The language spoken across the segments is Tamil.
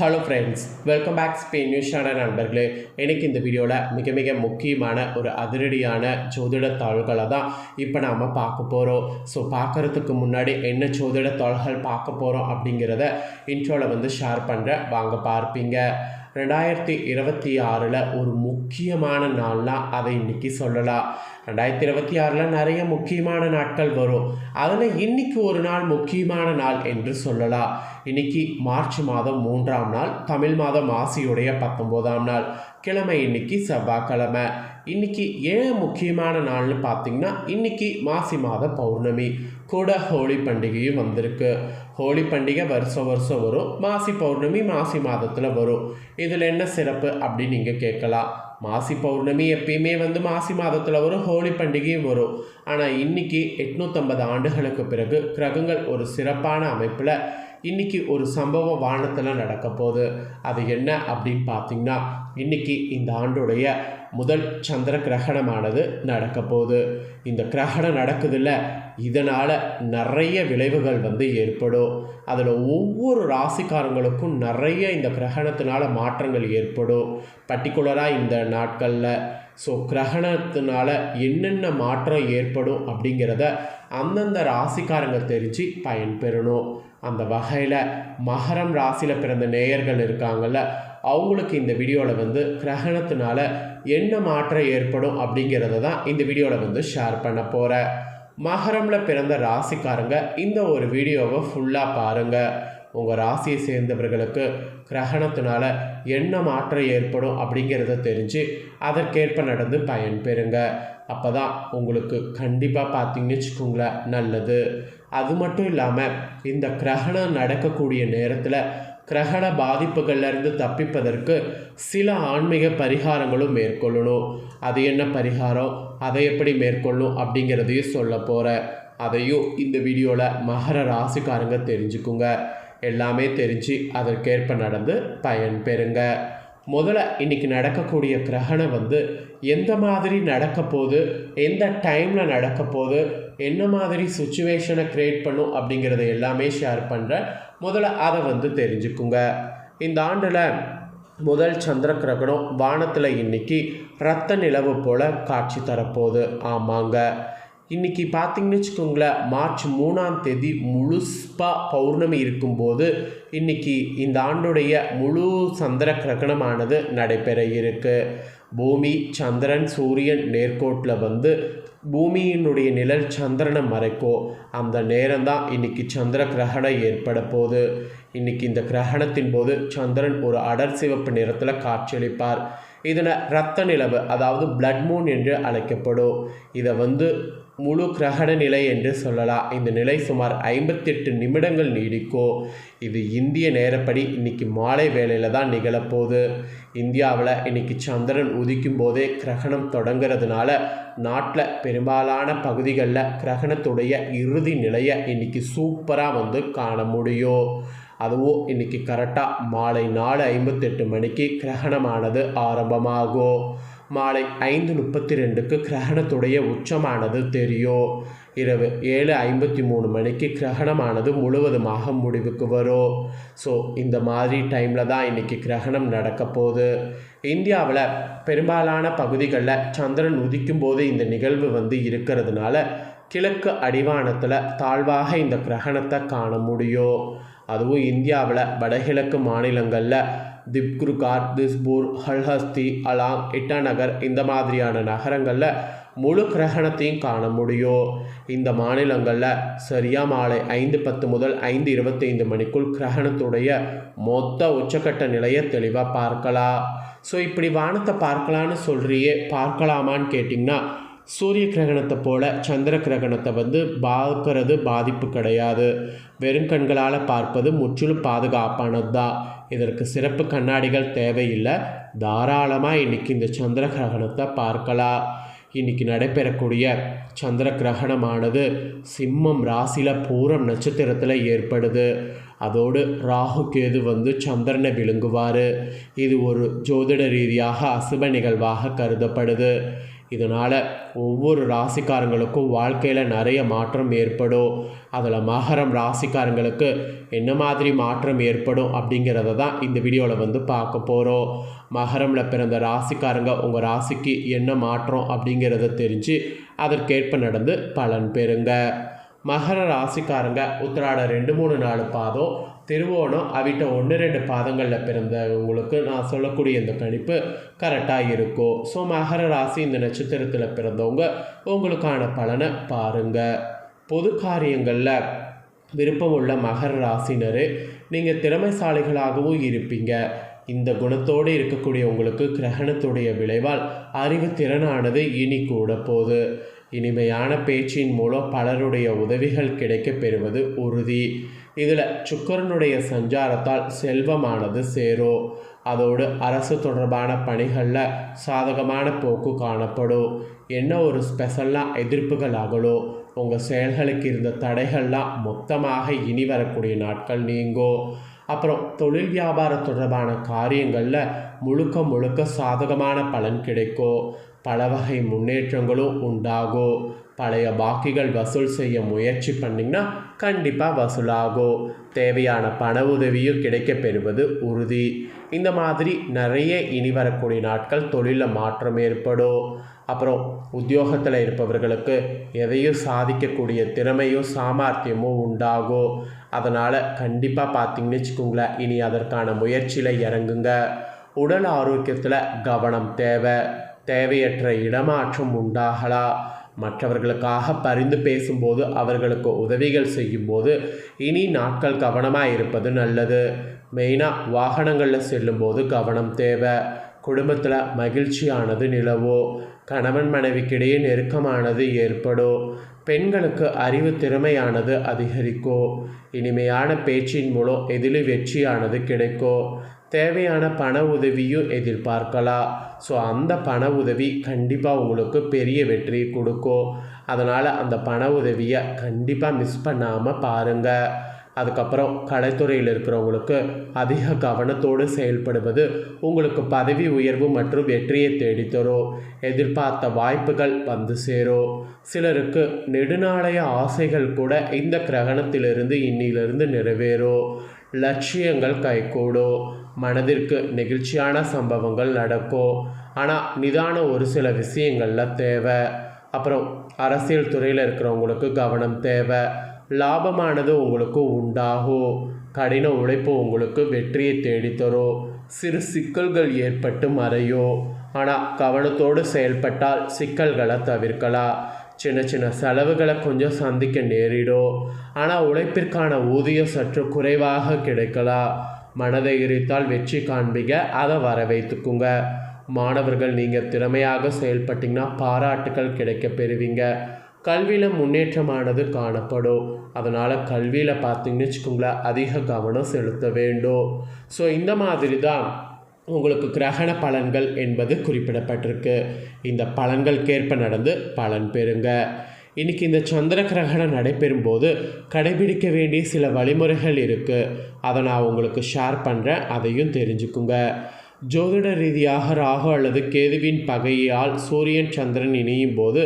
Hello friends, welcome back Spain news channel நண்பர்களே. எனக்கு இந்த வீடியோவில் மிக முக்கியமான ஒரு அதிரடியான ஜோதிட தாள்களை தான் இப்போ நாம் பார்க்க போகிறோம். ஸோ பார்க்குறதுக்கு முன்னாடி என்ன ஜோதிட தாள்கள் பார்க்க போகிறோம் அப்படிங்கிறத இன்ட்ரோவில் ஷேர் பண்ணுறேன், வாங்க பார்ப்பீங்க. 2026 ஒரு முக்கியமான நாள்னால் அதை இன்றைக்கி சொல்லலாம். 2026 நிறைய முக்கியமான நாட்கள் வரும். அதில் இன்றைக்கி ஒரு நாள் முக்கியமான நாள் என்று சொல்லலாம். இன்றைக்கி மார்ச் மாதம் 3ஆம் நாள், தமிழ் மாதம் மாசியுடைய 19ஆம் நாள், கிழமை இன்றைக்கி செவ்வாய்க்கிழமை. இன்றைக்கி ஏன் முக்கியமான நாள்னு பார்த்திங்கன்னா, இன்றைக்கி மாசி மாத பௌர்ணமி கூட ஹோலி பண்டிகையும் வந்திருக்கு. ஹோலி பண்டிகை வருஷம் வரும், மாசி பௌர்ணமி மாசி மாதத்தில் வரும். இதில் என்ன சிறப்பு அப்படின்னு நீங்கள் கேட்கலாம். மாசி பௌர்ணமி எப்பயுமே மாசி மாதத்தில் வரும், ஹோலி பண்டிகையும் வரும். ஆனால் இன்றைக்கி 850 ஆண்டுகளுக்கு பிறகு கிரகங்கள் ஒரு சிறப்பான அமைப்பில் இன்றைக்கி ஒரு சம்பவம் வானத்தில் நடக்க போகுது. அது என்ன அப்படின்னு பார்த்திங்கன்னா, இன்றைக்கி இந்த ஆண்டுடைய முதல் சந்திர கிரகணமானது நடக்க போகுது. இந்த கிரகணம் நடக்குதில்ல, இதனால் நிறைய விளைவுகள் ஏற்படும். அதில் ஒவ்வொரு ராசிக்காரங்களுக்கும் நிறைய இந்த கிரகணத்தினால மாற்றங்கள் ஏற்படும். பர்டிகுலராக இந்த நாட்களில் ஸோ கிரகணத்தினால என்னென்ன மாற்றம் ஏற்படும் அப்படிங்கிறத அந்தந்த ராசிக்காரங்க தெரிஞ்சு பயன்பெறணும். அந்த வகையில் மகரம் ராசியில் பிறந்த நேயர்கள் இருக்காங்கள்ல, அவங்களுக்கு இந்த வீடியோவில் கிரகணத்தினால என்ன மாற்றம் ஏற்படும் அப்படிங்கிறத தான் இந்த வீடியோவில் ஷேர் பண்ண போகிறேன். மகரமில் பிறந்த ராசிக்காரங்க இந்த ஒரு வீடியோவை ஃபுல்லாக பாருங்கள். உங்கள் ராசியை சேர்ந்தவர்களுக்கு கிரகணத்தினால என்ன மாற்றம் ஏற்படும் அப்படிங்கிறத தெரிஞ்சு அதற்கேற்ப நடந்து பயன்பெறுங்க. அப்போ தான் உங்களுக்கு கண்டிப்பாக பார்த்தீங்கன்னு வச்சுக்கோங்களேன் நல்லது. அது மட்டும் இல்லாமல் இந்த கிரகணம் நடக்கக்கூடிய நேரத்தில் கிரகண பாதிப்புகள்லேருந்து தப்பிப்பதற்கு சில ஆன்மீக பரிகாரங்களும் மேற்கொள்ளணும். அது என்ன பரிகாரம், அதை எப்படி மேற்கொள்ளணும் அப்படிங்கிறதையும் சொல்ல போகிறேன். அதையும் இந்த வீடியோவில் மகர ராசிக்காரங்க தெரிஞ்சுக்குங்க. எல்லாமே தெரிஞ்சு அதற்கேற்ப நடந்து பயன்பெறுங்க. முதல்ல இன்றைக்கி நடக்கக்கூடிய கிரகணம் எந்த மாதிரி நடக்க போகுது, எந்த டைமில் நடக்க போகுது, என்ன மாதிரி சுச்சுவேஷனை க்ரியேட் பண்ணும் அப்படிங்கிறத எல்லாமே ஷேர் பண்ணுறேன். முதல்ல அதை தெரிஞ்சுக்குங்க. இந்த ஆண்டில் முதல் சந்திர கிரகணம் வானத்தில் இன்றைக்கி ரத்த நிலவு போல் காட்சி தரப்போகுது. ஆமாங்க, இன்றைக்கி பார்த்திங்கன்னு வச்சுக்கோங்களேன், மார்ச் 3ஆம் தேதி முழுசாக பௌர்ணமி இருக்கும்போது இன்றைக்கி இந்த ஆண்டுடைய முழு சந்திர கிரகணமானது நடைபெற இருக்கு. பூமி, சந்திரன், சூரியன் நேர்கோட்டில் பூமியினுடைய நிழல் சந்திரனை மறைக்கும். அந்த நேரம்தான் இன்றைக்கி சந்திர கிரகணம் ஏற்பட போகுது. இன்றைக்கி இந்த கிரகணத்தின் போது சந்திரன் ஒரு அடர் சிவப்பு நிறத்தில் காட்சியளிப்பார். இதனை இரத்த நிலவு, அதாவது பிளட் மூன் என்று அழைக்கப்படும். இதை முழு கிரகண நிலை என்று சொல்லலாம். இந்த நிலை சுமார் 58 நிமிடங்கள் நீடிக்கும். இது இந்திய நேரப்படி இன்றைக்கி மாலை வேளையில் தான் நிகழப்போகுது. இந்தியாவில் இன்றைக்கி சந்திரன் உதிக்கும் போதே கிரகணம் தொடங்கிறதுனால நாட்டில் பெரும்பாலான பகுதிகளில் கிரகணத்துடைய இறுதி நிலையை இன்றைக்கி சூப்பராக காண முடியும். அதுவும் இன்றைக்கி கரெக்டாக மாலை 4:58 மணிக்கு கிரகணமானது ஆரம்பமாகும். மாலை 5:32க்கு கிரகணத்துடைய உச்சமானது தெரியும். இரவு 7:53 மணிக்கு கிரகணமானது முழுவதுமாக முடிவுக்கு வரும். ஸோ இந்த மாதிரி டைமில் தான் இன்றைக்கி கிரகணம் நடக்க போகுது. இந்தியாவில் பெரும்பாலான பகுதிகளில் சந்திரன் உதிக்கும் போது இந்த நிகழ்வு இருக்கிறதுனால கிழக்கு அடிவானத்தில் தாழ்வாக இந்த கிரகணத்தை காண முடியும். அதுவும் இந்தியாவில் வடகிழக்கு மாநிலங்களில் திப்ருகார், திஸ்பூர், ஹல்ஹஸ்தி, அலாங், இட்டாநகர் இந்த மாதிரியான நகரங்களில் முழு கிரகணத்தையும் காண முடியும். இந்த மாநிலங்களில் சரியாக மாலை 5:10 முதல் 5:25 மணிக்குள் கிரகணத்துடைய மொத்த உச்சக்கட்ட நிலையை தெளிவாக பார்க்கலாம். ஸோ இப்படி வானத்தை பார்க்கலான்னு சொல்கிறியே, பார்க்கலாமான்னு கேட்டிங்கன்னா, சூரிய கிரகணத்தை போல் சந்திர கிரகணத்தை பார்க்கறது பாதிப்பு கிடையாது. வெறும் கண்களால் பார்ப்பது முற்றிலும் பாதுகாப்பானது தான். இதற்கு சிறப்பு கண்ணாடிகள் தேவையில்லை. தாராளமாக இன்றைக்கி இந்த சந்திர கிரகணத்தை பார்க்கலாம். இன்றைக்கி நடைபெறக்கூடிய சந்திர கிரகணமானது சிம்மம் ராசியில் பூரம் நட்சத்திரத்தில் ஏற்படுது. அதோடு ராகு கேது சந்திரனை விழுங்குவார். இது ஒரு ஜோதிட ரீதியாக அசுப நிகழ்வாக கருதப்படுது. இதனால் ஒவ்வொரு ராசிக்காரங்களுக்கும் வாழ்க்கையில் நிறைய மாற்றம் ஏற்படும். அதில் மகரம் ராசிக்காரங்களுக்கு என்ன மாதிரி மாற்றம் ஏற்படும் அப்படிங்கிறத தான் இந்த வீடியோவில் வந்து பார்க்க போகிறோம். மகரமில் பிறந்த ராசிக்காரங்க உங்கள் ராசிக்கு என்ன மாற்றம் அப்படிங்கிறத தெரிஞ்சு அதற்கேற்ப நடந்து பலன் பெறுங்க. மகர ராசிக்காரங்க உத்திராட 2, 3, 4 பாதம், திருவோணம், அவிட்ட 1, 2 பாதங்களில் பிறந்தவங்களுக்கு நான் சொல்லக்கூடிய இந்த கணிப்பு கரெக்டாக இருக்கும். ஸோ மகர ராசி இந்த நட்சத்திரத்தில் பிறந்தவங்க உங்களுக்கான பலனை பாருங்கள். பொது காரியங்களில் விருப்பம் உள்ள மகர ராசினரு நீங்கள் திறமைசாலிகளாகவும் இருப்பீங்க. இந்த குணத்தோடு இருக்கக்கூடிய உங்களுக்கு கிரகணத்துடைய விளைவால் அறிவு திறனானது இனி கூட போகுது. இனிமையான பேச்சின் மூலம் பலருடைய உதவிகள் கிடைக்க பெறுவது உறுதி. இதில் சுக்கிரனுடைய சஞ்சாரத்தால் செல்வமானது சேரும். அதோடு அரசு தொடர்பான பணிகளில் சாதகமான போக்கு காணப்படும். என்ன ஒரு ஸ்பெஷலாக எதிர்ப்புகள் அகலும். உங்கள் செயல்களுக்கு இருந்த தடைகள்லாம் மொத்தமாக இனி வரக்கூடிய நாட்கள் நீங்கும். அப்புறம் தொழில் வியாபார தொடர்பான காரியங்களில் முழுக்க சாதகமான பலன் கிடைக்கும். பல வகை முன்னேற்றங்களும் உண்டாகும். பழைய பாக்கிகள் வசூல் செய்ய முயற்சி பண்ணிங்கன்னா கண்டிப்பாக வசூலாகும். தேவையான பண உதவியும் கிடைக்க பெறுவது உறுதி. இந்த மாதிரி நிறைய இனி வரக்கூடிய நாட்கள் தொழிலில் மாற்றம் ஏற்படும். அப்புறம் உத்தியோகத்தில் இருப்பவர்களுக்கு எதையும் சாதிக்கக்கூடிய திறமையும் சாமர்த்தியமும் உண்டாகும். அதனால் கண்டிப்பாக பார்த்தீங்கன்னு வச்சுக்கோங்களேன், இனி அதற்கான முயற்சியில் இறங்குங்க. உடல் ஆரோக்கியத்தில் கவனம் தேவை. தேவையற்ற இடமாற்றம் உண்டாகலாம். மற்றவர்களுக்காக பரிந்து பேசும்போது அவர்களுக்கு உதவிகள் செய்யும்போது இனி நாட்கள் கவனமாக இருப்பது நல்லது. மெயினாக வாகனங்களில் செல்லும்போது கவனம் தேவை. குடும்பத்தில் மகிழ்ச்சியானது நிலவும். கணவன் மனைவிக்கிடையே நெருக்கமானது ஏற்படும். பெண்களுக்கு அறிவு திறமையானது அதிகரிக்கும். இனிமையான பேச்சின் மூலம் எதிலும் வெற்றியானது கிடைக்கும். தேவையான பண உதவியும் எதிர்பார்க்கலாம். ஸோ அந்த பண உதவி கண்டிப்பாக உங்களுக்கு பெரிய வெற்றியை கொடுக்கும். அதனால் அந்த பண உதவியை கண்டிப்பாக மிஸ் பண்ணாமல் பாருங்கள். அதுக்கப்புறம் கலைத்துறையில் இருக்கிறவங்களுக்கு அதிக கவனத்தோடு செயல்படுவது உங்களுக்கு பதவி உயர்வு மற்றும் வெற்றியை தேடித்தரும். எதிர்பார்த்த வாய்ப்புகள் வந்து சேரும். சிலருக்கு நெடுநாளைய ஆசைகள் கூட இந்த கிரகணத்திலிருந்து இன்னிலிருந்து நிறைவேறும். லட்சியங்கள் கைகூடும். மனதிற்கு நெகிழ்ச்சியான சம்பவங்கள் நடக்கும். ஆனால் நிதானம் ஒரு சில விஷயங்களில் தேவை. அப்புறம் அரசியல் துறையில் இருக்கிறவங்களுக்கு கவனம் தேவை. லாபமானது உங்களுக்கு உண்டாகும். கடின உழைப்பு உங்களுக்கு வெற்றியை தேடித்தரும். சிறு சிக்கல்கள் ஏற்பட்டு மறையும். ஆனால் கவனத்தோடு செயல்பட்டால் சிக்கல்களை தவிர்க்கலாம். சின்ன செலவுகளை கொஞ்சம் சந்திக்க நேரிடும். ஆனால் உழைப்பிற்கான ஊதியம் சற்று குறைவாக கிடைக்கலாம். மனதை எரித்தால் வெற்றி காண்பீங்க, அதை வர வைத்துக்குங்க. மாணவர்கள் நீங்கள் திறமையாக செயல்பட்டிங்கன்னா பாராட்டுகள் கிடைக்க பெறுவீங்க. கல்வியில் முன்னேற்றமானது காணப்படும். அதனால் கல்வியில் பார்த்தீங்கன்னு வச்சுக்கோங்களேன், அதிக கவனம் செலுத்த வேண்டும். ஸோ இந்த மாதிரி தான் உங்களுக்கு கிரகண பலன்கள் என்பது குறிப்பிடப்பட்டிருக்கு. இந்த பலன்களுக்கேற்ப நடந்து பலன் பெறுங்க. இன்றைக்கி இந்த சந்திர கிரகணம் நடைபெறும் போது கடைபிடிக்க வேண்டிய சில வழிமுறைகள் இருக்குது. அதை நான் உங்களுக்கு ஷேர் பண்ணுறேன், அதையும் தெரிஞ்சுக்குங்க. ஜோதிட ரீதியாக ராகு அல்லது கேதுவின் பகையால் சூரியன் சந்திரன் இணையும் போது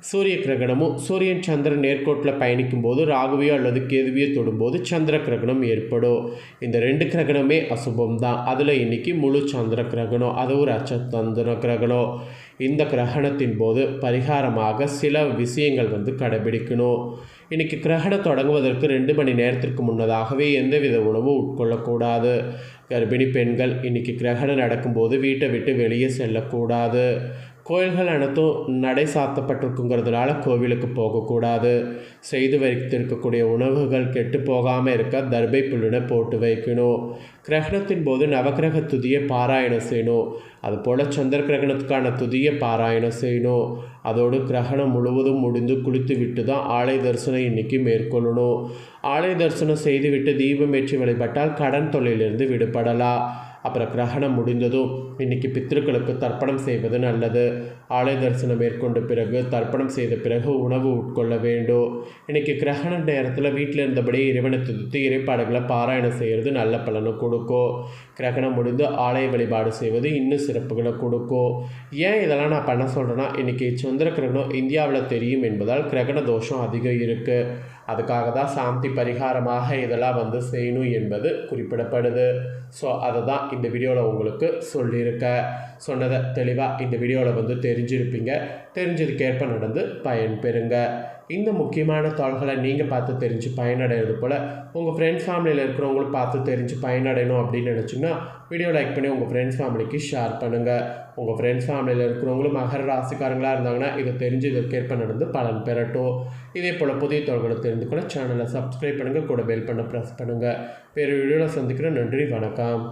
சூரிய கிரகணமும், சூரியன் சந்திரன் நேர்கோட்டில் பயணிக்கும் போது ராகுவியோ அல்லது கேதுவியோ தொடும்போது சந்திர கிரகணம் ஏற்படும். இந்த 2 கிரகணமே அசுபம் தான். அதில் இன்றைக்கி முழு சந்திர கிரகணம், அது ஒரு அச்சந்திர கிரகணம். இந்த கிரகணத்தின் போது பரிகாரமாக சில விஷயங்கள் கடைபிடிக்கணும். இன்றைக்கி கிரகணம் தொடங்குவதற்கு 2 மணி நேரத்திற்கு முன்னதாகவே எந்தவித உணவும் உட்கொள்ளக்கூடாது. கர்ப்பிணி பெண்கள் இன்றைக்கி கிரகணம் நடக்கும்போது வீட்டை விட்டு வெளியே செல்லக்கூடாது. கோயில்கள் அனைத்தும் நடை சாத்தப்பட்டிருக்குங்கிறதுனால கோவிலுக்கு போகக்கூடாது. செய்து வைத்திருக்கக்கூடிய உணவுகள் கெட்டு போகாமல் இருக்க தர்பை புல்லுனை போட்டு வைக்கணும். கிரகணத்தின் போது நவக்கிரக துதியை பாராயணம் செய்யணும். அதுபோல் சந்திர கிரகணத்துக்கான துதியை பாராயணம் செய்யணும். அதோடு கிரகணம் முழுவதும் முடிந்து குளித்து விட்டு தான் ஆலய தரிசனம் இன்றைக்கி மேற்கொள்ளணும். ஆலய தரிசனம் செய்துவிட்டு தீபம் ஏற்றி வழிபட்டால் கடன் தொல்லையிலிருந்து விடுபடலாம். அப்புறம் கிரகணம் முடிந்ததும் இன்றைக்கி பித்திருக்களுக்கு தர்ப்பணம் செய்வது நல்லது. ஆலய தரிசனம் மேற்கொண்ட பிறகு தர்ப்பணம் செய்த பிறகு உணவு உட்கொள்ள வேண்டும். இன்றைக்கி கிரகண நேரத்தில் வீட்டில் இருந்தபடி இறைவனை துதித்து இறைப்பாடுகளை பாராயணம் செய்கிறது நல்ல பலனை கொடுக்கும். கிரகணம் முடிந்து ஆலய வழிபாடு செய்வது இன்னும் சிறப்புகளை கொடுக்கும். ஏன் இதெல்லாம் நான் பண்ண சொல்கிறேன்னா, இன்றைக்கி சந்திர கிரகணம் இந்தியாவில் தெரியும் என்பதால் கிரகண தோஷம் அதிகம் இருக்குது. அதுக்காக தான் சாந்தி பரிகாரமாக இதெல்லாம் செய்யணும் என்பது குறிப்பிடப்படுது. ஸோ அதை தான் இந்த வீடியோவில் உங்களுக்கு சொல்லியிருக்கேன். சொன்னதை தெளிவாக இந்த வீடியோவில் தெரிஞ்சிருப்பீங்க. தெரிஞ்சதுக்கேற்ப நடந்து பயன் பெறுங்க. இந்த முக்கியமான தகவல்களை நீங்கள் பார்த்து தெரிஞ்சு பயனடைகிறது போல் உங்கள் ஃப்ரெண்ட்ஸ் ஃபேமிலியில் இருக்கிறவங்களும் பார்த்து தெரிஞ்சு பயனடையணும் அப்படின்னு நினச்சிங்கன்னா வீடியோ லைக் பண்ணி உங்கள் ஃப்ரெண்ட்ஸ் ஃபேமிலிக்கு ஷேர் பண்ணுங்கள். உங்கள் ஃப்ரெண்ட்ஸ் ஃபேமிலியில் இருக்கிறவங்களும் மகர ராசிக்காரங்களாக இருந்தாங்கன்னா இதை தெரிஞ்சு இதற்கேற்ப நடந்து பலன் பெறட்டும். இதே போல் புதிய தகவல்களை தெரிந்து கூட சேனலை சப்ஸ்கிரைப் பண்ணுங்கள், கூட பெல் பண்ண ப்ரெஸ் பண்ணுங்கள். வேறு வீடியோவில் சந்திக்கிறேன். நன்றி, வணக்கம்.